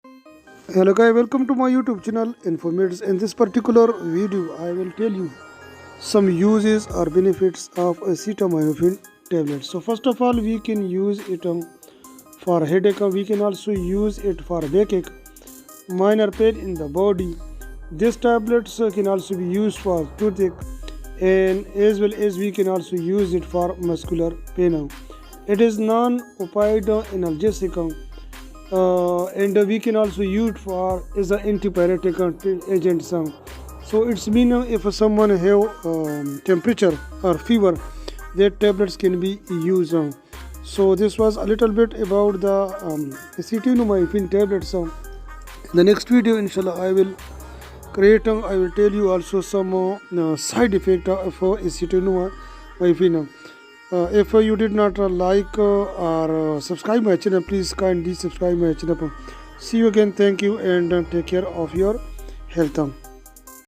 Hello guys, welcome to my YouTube channel Informates. In this particular video I will tell you some uses or benefits of acetaminophen tablets. So first of all, we can use it for headache. We can also use it for backache, minor pain in the body. This tablets can also be used for toothache, and as well as we can also use it for muscular pain. It is non-opioid analgesic, and we can also use it for as an antibiotic agent. So it's mean if someone have temperature or fever, that tablets can be used. So this was a little bit about the acetaminophen tablets. In the next video, inshallah, I will I will tell you also some side effect of acetaminophen. If you did not like or subscribe my channel, please kindly subscribe my channel. See you again. Thank you, and take care of your health.